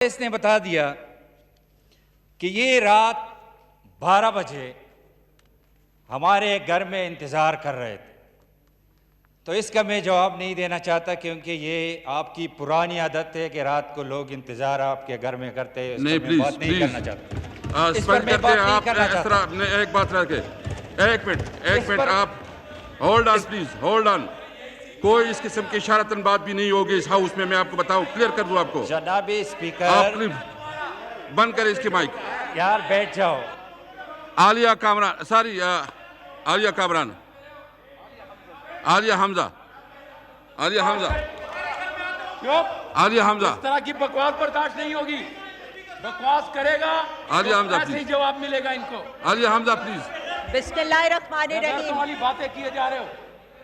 इसने बता दिया कि ये रात 12 बजे हमारे घर में इंतज़ार कर रहे थे, तो इसका मैं जवाब नहीं देना चाहता क्योंकि ये आपकी पुरानी आदत है कि रात को लोग इंतज़ार आपके घर में करते हैं। नहीं, प्लीज बात नहीं करना चाहता। इस पर स्पष्ट मैं करते बात हैं नहीं आप करना इस चाहता। तरह एक बात रखे। एक मिनट आप hold on please, hold on. कोई इस किस्म की इशारतन बात भी नहीं होगी इस हाउस में, मैं आपको बताऊं, क्लियर कर दूं आपको। जनाब स्पीकर, आप प्लीज बंद करें इसकी माइक। यार बैठ जाओ। आलिया कामरान, सॉरी आलिया कामरान, आलिया हमजा, आलिया हमजा, आलिया हमजा, इस तरह की बकवास बर्दाश्त नहीं होगी। बकवास करेगा आलिया हमजा ऐसे ही प्लीज, जवाब मिलेगा इनको। आलिया हमजा प्लीज। बिस्मिल्लाहिर्रहमानिर्रहीम। वाली बातें किए जा रहे हो।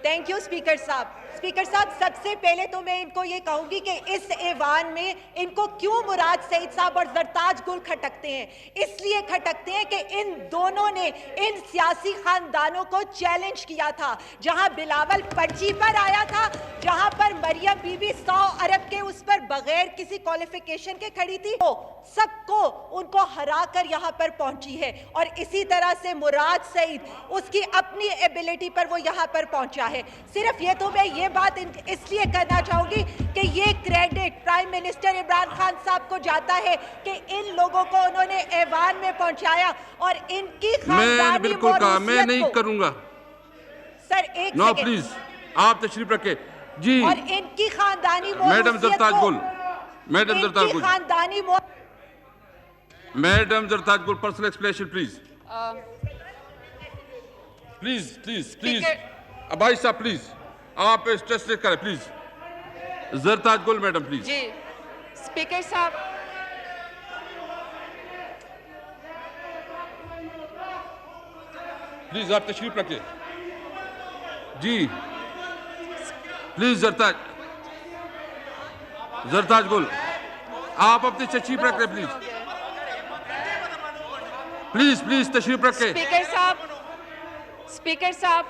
थैंक यू स्पीकर साहब। स्पीकर साहब, सबसे पहले तो मैं इनको ये कहूंगी कि इस ऐवान में इनको क्यों मुराद सईद साहब और जरताज गुल खटकते हैं। इसलिए खटकते हैं कि इन दोनों ने इन सियासी खानदानों को चैलेंज किया था। जहां बिलावल पर्ची पर आया था, जहां पर मरियम बीबी 100 अरब के उस पर बगैर किसी क्वालिफिकेशन के खड़ी थी, वो सबको उनको हरा कर यहाँ पर पहुंची है। और इसी तरह से मुराद सईद उसकी अपनी एबिलिटी पर वो यहाँ पर पहुंचा है। सिर्फ ये तो मैं ये बात इसलिए करना चाहूंगी कि ये credit prime minister Imran Khan साहब को जाता है कि इन लोगों को उन्होंने ऐवान में पहुंचाया और इनकी मैं बिल्कुल कहा, मैं नहीं करूंगा सर। एक नो प्लीज, आप तशरीफ रखे जी। और इनकी खानदानी मैडम जरताज गुल, मैडम जरताज गुल, खानदानी मैडम जरताज गुल, personal explanation please, please please please. भाई साहब प्लीज, आप स्ट्रेस करें प्लीज। जरताज गुल मैडम प्लीज। जी स्पीकर साहब, प्लीज आप तशरीफ रखें जी। प्लीज जरताज, जरताज गुल, आप अपनी तशरीफ रखें प्लीज, प्लीज प्लीज तशरीफ रखें। स्पीकर साहब, स्पीकर साहब,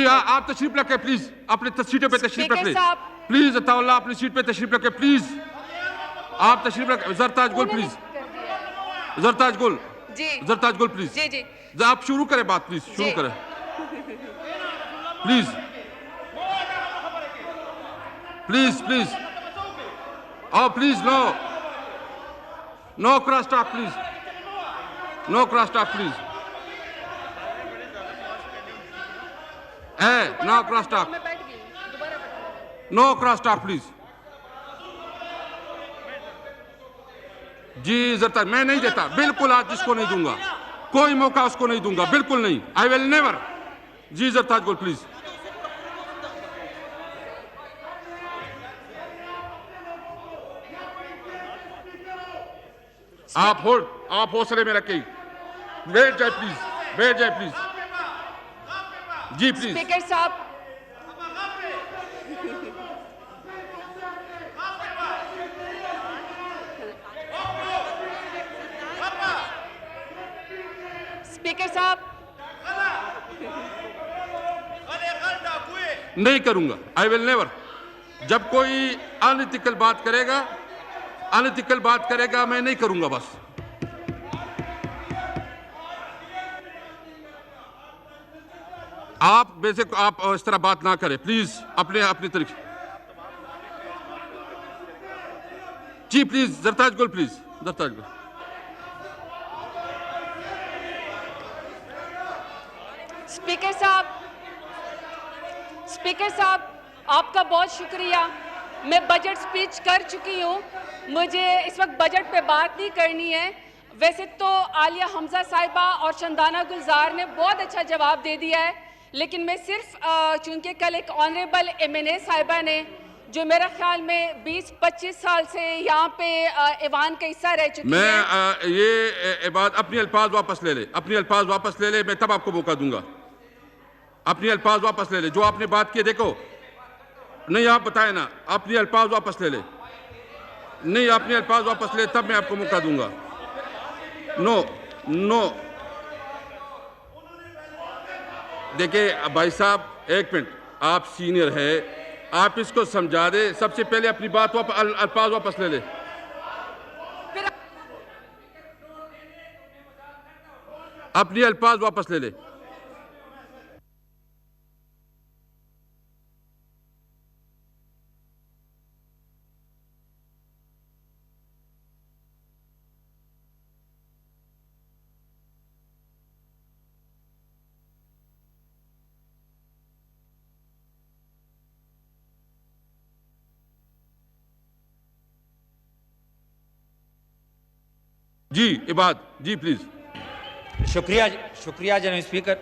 आप तशरीफ रखें प्लीज, अपने सीटों पे तशरीफ स्पीकर रखें साहब। प्लीज। अताउल्लाह अपनी सीट पे तशरीफ रखें प्लीज, आप तशरीफ रखें। जरताज गुल प्लीज, जरताज गुल, जी जरताज गुल प्लीज। जी जी आप शुरू करें बात प्लीज, शुरू जी। करें please, please please. Oh please, no no cross talk please, no cross talk please, no cross talk, मैं बैठ गई, दोबारा बैठ नो क्रॉस टॉक प्लीज। जी जरताज, मैं नहीं देता बिल्कुल, आज जिसको नहीं दूंगा, कोई मौका उसको नहीं दूंगा, बिल्कुल नहीं, आई विल नेवर। जी जरताज गुल प्लीज। आप हौसले में रखें, बैठ जाए प्लीज, बैठ जाए प्लीज जी प्लीज। स्पीकर साहब, स्पीकर साहब, नहीं करूंगा, आई विल नेवर। जब कोई अनइथिकल बात करेगा, अनइथिकल बात करेगा, मैं नहीं करूंगा बस। आप बेसिक आप इस तरह बात ना करें प्लीज, अपने अपनी तरीके जी प्लीज। जरताज गुल प्लीज, जरताज गुल। स्पीकर साहब, स्पीकर साहब, आपका बहुत शुक्रिया। मैं बजट स्पीच कर चुकी हूँ, मुझे इस वक्त बजट पे बात नहीं करनी है। वैसे तो आलिया हमजा साहिबा और चंदाना गुलजार ने बहुत अच्छा जवाब दे दिया है, लेकिन मैं सिर्फ चूंकि कल एक ऑनरेबल MNA साहिबा ने, जो मेरा ख्याल में 20-25 साल से यहाँ पे ऐवान का हिस्सा रह चुकी है, मैं ये बात, अपनी अल्फाज वापस ले ले, अपनी अल्फाज वापस ले ले, मैं तब आपको मौका दूंगा। अपनी अल्फाज वापस ले ले, जो आपने बात की, देखो नहीं आप बताए ना, अपनी अल्फाज वापस ले ले, नहीं अपनी अल्फाज वापस ले, तब मैं आपको मौका दूंगा। नो नो, देखिए भाई साहब एक मिनट, आप सीनियर है, आप इसको समझा दे। सबसे पहले अपनी बात अल्फाज वापस ले ले। फिर अपनी अल्फाज वापस ले ले। जी इबाद जी प्लीज। शुक्रिया शुक्रिया जनाब स्पीकर।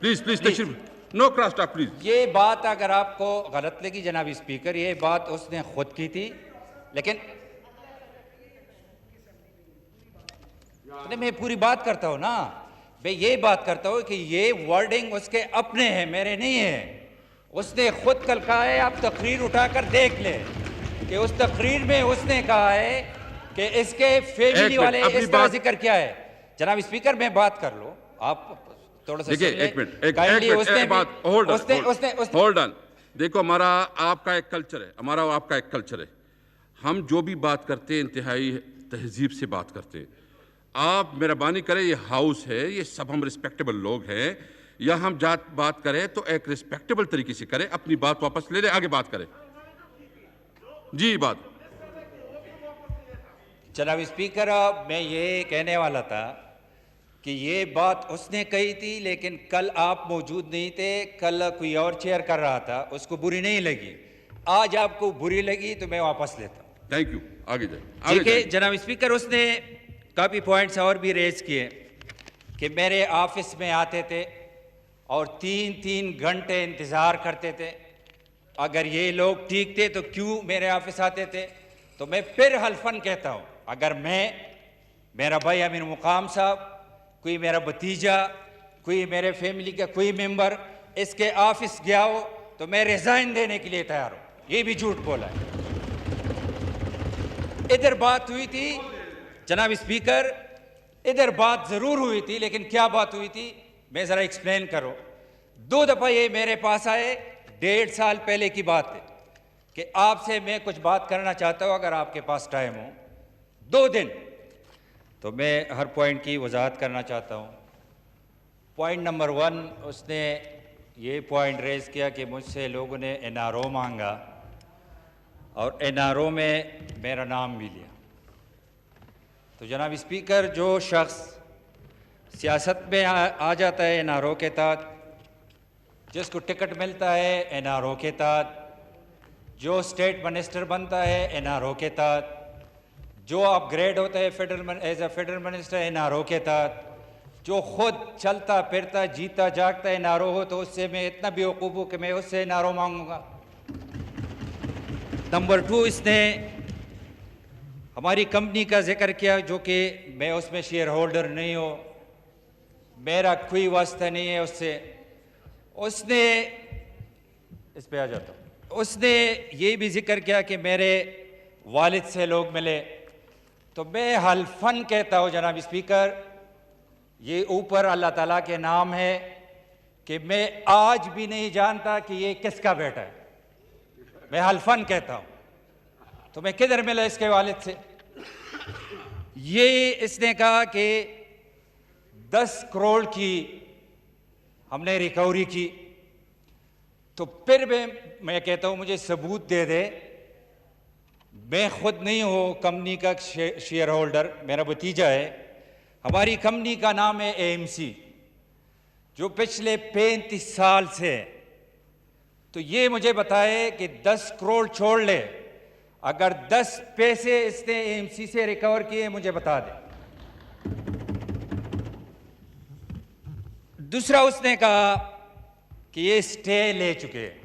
प्लीज प्लीज तशरीफ। No cross talk please. ये बात अगर आपको गलत लगी जनाब स्पीकर, ये बात उसने खुद की थी, लेकिन मैं पूरी बात करता हूं ना भाई, ये बात करता हूं कि ये वर्डिंग उसके अपने हैं, मेरे नहीं है। उसने खुद कल कहा है, आप तकरीर उठाकर देख ले कि उस तकरीर में उसने कहा है कि इसके फैमिली वाले इस तरह जिक्र क्या है। जनाब स्पीकर मैं बात कर लो, आप थोड़ा सा देखिए एक मिनट होल्ड ऑन। देखो हमारा आपका एक कल्चर है, हमारा आपका एक कल्चर है। हम जो भी बात करते हैं इंतहाई तहजीब से बात करते हैं। आप मेहरबानी करें, ये हाउस है, ये सब हम रिस्पेक्टेबल लोग हैं, या हम बात करें तो एक रिस्पेक्टेबल तरीके से करें। अपनी बात वापस ले ले, आगे बात करें। जी बात। जनाब स्पीकर मैं ये कहने वाला था कि ये बात उसने कही थी, लेकिन कल आप मौजूद नहीं थे, कल कोई और चेयर कर रहा था, उसको बुरी नहीं लगी। आज आपको बुरी लगी तो मैं वापस लेता हूँ। थैंक यू, आगे जाए। ठीक है जनाब स्पीकर, उसने काफ़ी पॉइंट्स और भी रेज किए कि मेरे ऑफिस में आते थे और 3-3 घंटे इंतज़ार करते थे। अगर ये लोग ठीक थे तो क्यों मेरे ऑफिस आते थे? तो मैं फिर हल्फन कहता हूँ, अगर मैं, मेरा भाई अमीर मुकाम साहब, कोई मेरा भतीजा, कोई मेरे फैमिली का कोई मेंबर इसके ऑफिस गया हो तो मैं रिजाइन देने के लिए तैयार हूँ। ये भी झूठ बोला है। इधर बात हुई थी जनाब स्पीकर, इधर बात जरूर हुई थी, लेकिन क्या बात हुई थी मैं जरा एक्सप्लेन करो। 2 दफा ये मेरे पास आए, 1.5 साल पहले की बात है कि आपसे मैं कुछ बात करना चाहता हूँ, अगर आपके पास टाइम हो 2 दिन। तो मैं हर पॉइंट की वजाहत करना चाहता हूँ। पॉइंट नंबर 1, उसने ये पॉइंट रेज किया कि मुझसे लोगों ने NRO मांगा और NRO में मेरा नाम भी लिया। तो जनाब स्पीकर, जो शख्स सियासत में आ जाता है NRO के तहत, जिसको टिकट मिलता है NRO के तहत, जो स्टेट मिनिस्टर बनता है NRO के तहत, जो अपग्रेड होता है as a federal minister NRO के तहत, जो खुद चलता फिरता जीता जागता NRO हो, तो उससे मैं इतना बेवकूफ़ हूँ कि मैं उससे NRO मांगूंगा। नंबर 2, इसने हमारी कंपनी का जिक्र किया, जो कि मैं उसमें शेयर होल्डर नहीं हूँ, मेरा कोई वास्ता नहीं है उससे। उसने, इस पे आ जाता हूँ, उसने ये भी जिक्र किया कि मेरे वालिद से लोग मिले। तो मैं हल्फन कहता हूँ जनाब स्पीकर, ये ऊपर अल्लाह ताला के नाम है कि मैं आज भी नहीं जानता कि ये किसका बेटा है। मैं हल्फन कहता हूँ। तो मैं किधर मिला इसके वालिद से? ये इसने कहा कि 10 करोड़ की हमने रिकवरी की। तो फिर मैं कहता हूँ मुझे सबूत दे दे। मैं खुद नहीं हूँ कंपनी का शेयर होल्डर, मेरा भतीजा है। हमारी कंपनी का नाम है AMC, जो पिछले 35 साल से है। तो ये मुझे बताए कि 10 करोड़ छोड़ ले, अगर 10 पैसे इसने AMC से रिकवर किए मुझे बता दे। दूसरा, उसने कहा कि ये स्टे ले चुके हैं।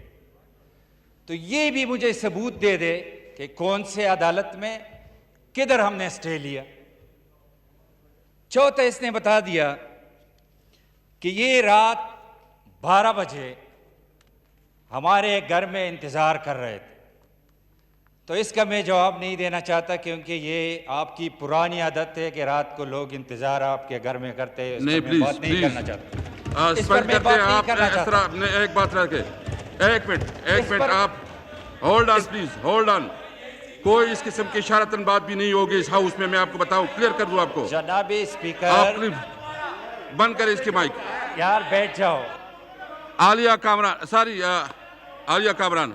तो ये भी मुझे सबूत दे दे कि कौन से अदालत में, किधर हमने स्टे लिया। चौथा, इसने बता दिया कि ये रात 12 बजे हमारे घर में इंतज़ार कर रहे थे। तो इसका मैं जवाब नहीं देना चाहता, क्योंकि ये आपकी पुरानी आदत है कि रात को लोग इंतज़ार आपके घर में करते हैं। नहीं, मैं बात नहीं करना चाहता। इस पर मैं बात नहीं करना चाहता। एक बात रखे, एक मिनट आप hold on please, hold on. कोई इस किस्म की इशारतन बात भी नहीं होगी इस हाउस में, मैं आपको बताऊं, क्लियर कर दूं आपको। जनाबी आप स्पीकर, बंद करें इसकी माइक। यार बैठ जाओ। आलिया कामरान, सॉरी आलिया कामरान,